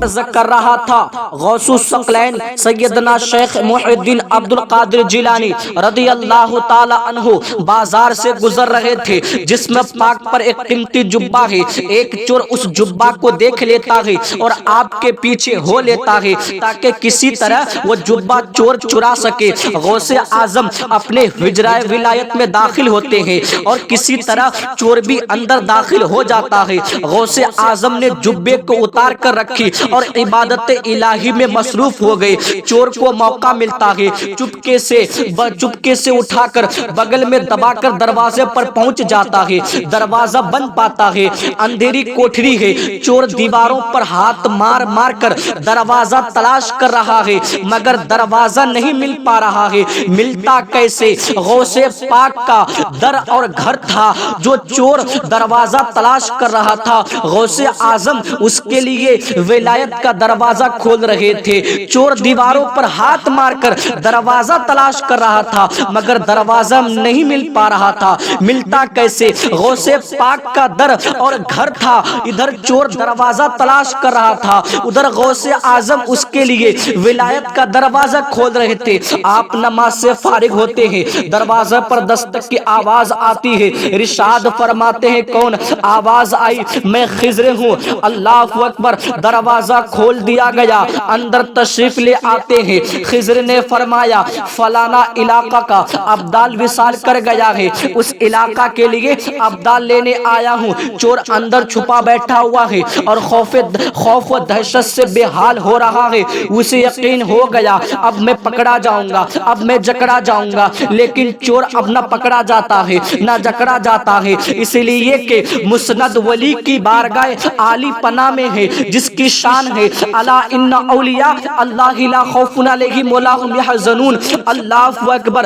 عرض کر رہا تھا غوث الثقلین سیدنا شیخ محی الدین عبد القادر جیلانی رضی اللہ تعالی عنہ بازار سے گزر رہے تھے جس میں پاک پر ایک قیمتی جبہ ہے۔ ایک چور اس جبہ کو دیکھ لیتا ہے اور آپ کے پیچھے ہو لیتا ہے تاکہ کسی طرح وہ جبہ چور چرا سکے۔ غوث اعظم اپنے حجرہ ولایت میں داخل ہوتے ہیں اور کسی طرح چور بھی اندر داخل ہو جاتا ہے۔ غوث اعظم نے جبے کو اتار کر رکھی اور عبادت الہی میں مصروف ہو گئے۔ چور کو موقع ملتا ہے چپکے سے اٹھا کر بغل میں دبا کر دروازے پر پہنچ جاتا ہے۔ دروازہ بند پاتا ہے، اندھیری کوٹھری ہے۔ چور دیواروں پر ہاتھ مار مار کر دروازہ تلاش کر رہا ہے مگر دروازہ نہیں مل پا رہا ہے۔ ملتا کیسے؟ غوث پاک کا در اور گھر تھا جو چور دروازہ تلاش کر رہا تھا۔ غوث اعظم اس کے لیے ولایت کا دروازہ کھول رہے تھے۔ چور دیواروں پر ہاتھ مار کر دروازہ تلاش کر رہا تھا مگر دروازہ نہیں مل پا رہا تھا۔ ملتا کیسے؟ غوث پاک کا در اور گھر تھا، ادھر چور دروازہ تلاش کر رہا تھا، ادھر غوث اعظم اس کے لیے ولایت کا دروازہ کھول رہے تھے۔ آپ نماز سے فارغ ہوتے ہیں، دروازے پر دستک کی آواز آتی ہے۔ ارشاد فرماتے ہیں کون؟ آواز آئی میں خضر ہوں۔ اللہ اکبر، دروازہ کھول دیا گیا، اندر تشریف لے آتے ہیں۔ خضر نے فرمایا فلانا علاقہ کا ابدال وصال کر گیا ہے، اس علاقہ کے لیے ابدال لینے آیا ہوں۔ چور اندر چھپا بیٹھا ہوا ہے اور خوف و دہشت سے بے حال ہو رہا ہے۔ اسے یقین ہو گیا اب میں پکڑا جاؤں گا، اب میں جکڑا جاؤں گا، لیکن چور اب نہ پکڑا جاتا ہے نہ جکڑا جاتا ہے، اس لیے کہ مسند ولی کی بارگاہ عالی پناہ میں ہے جس کی شان ہے الا ان اولیاء اللہ لا خوف علیہم ولا هم يحزنون۔ اللہ اکبر۔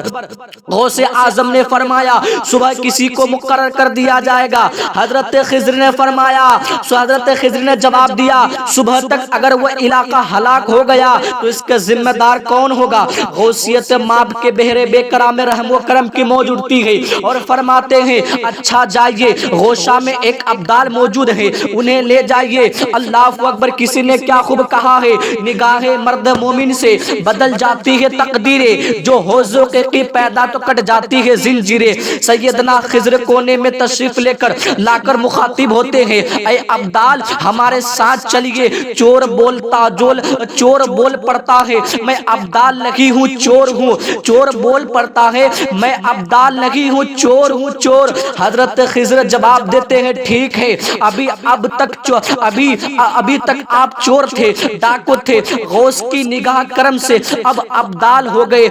غوث اعظم نے فرمایا صبح کسی کو مقرر کر دیا جائے گا۔ حضرت خضر نے فرمایا، حضرت خضر نے جواب دیا صبح تک اگر وہ علاقہ ہلاک ہو گیا تو اس کا ذمہ دار کون ہوگا؟ غوثیت ماب کے بہرے بے کرام رحم و کرم کی موجودگی ہے اور فرماتے ہیں اچھا جائیے، غوثہ میں ایک ابدال موجود ہے، انہیں لے جائیے۔ اللہ اکبر۔ کسی نے کیا خوب کہا ہے، نگاہ مرد مومن سے بدل جاتی ہے تقدیریں، جو ہو ذوق کی پیدا تو کٹ جاتی ہے زنجیریں۔ سیدنا خضر کونے میں تشریف لے کر لا کر مخاطب ہوتے ہیں اے ابدال ہمارے ساتھ چلیے۔ چور بول پڑتا ہے میں ابدال نہیں ہوں چور ہوں، چور بول پڑتا ہے میں ابدال نہیں ہوں چور ہوں چور۔ حضرت خضر جواب دیتے ہیں ٹھیک ہے، ابھی تک آپ چور تھے، ڈاکو تھے، غوث کی نگاہ کرم سے اب ابدال ہو گئے۔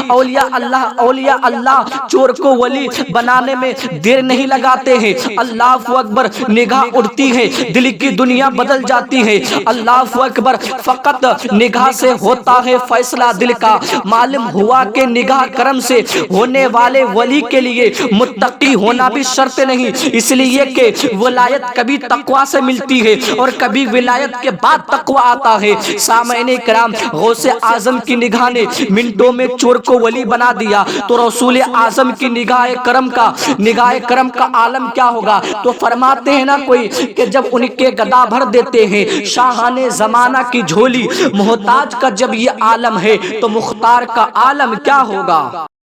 اولیاء اللہ چور کو ولی بنانے میں دیر نہیں لگاتے ہیں۔ اللہ اکبر۔ نگاہ اڑتی ہے، دل کی دنیا بدل جاتی ہے۔ اللہ اکبر۔ فقط نگاہ سے ہوتا ہے فیصلہ دل کا، معلوم ہوا کہ نگاہ کرم سے ہونے والے ولی کے لیے متقی ہونا بھی شرط نہیں، اس لیے کہ ولایت کبھی تقوی سے ملتی ہے اور کبھی ولایت کے بعد تقوی آتا ہے۔ سامعین کرام، غوث اعظم کی نگاہ نے منٹوں میں چور کو ولی بنا دیا تو رسول اعظم کی نگاہ کرم کا عالم کیا ہوگا؟ تو فرماتے ہیں نا کوئی کہ جب ان کے گدا بھر دیتے ہیں شاہان زمانہ کی جھولی، محتاج کا جب یہ عالم ہے تو مختار کا عالم کیا ہوگا؟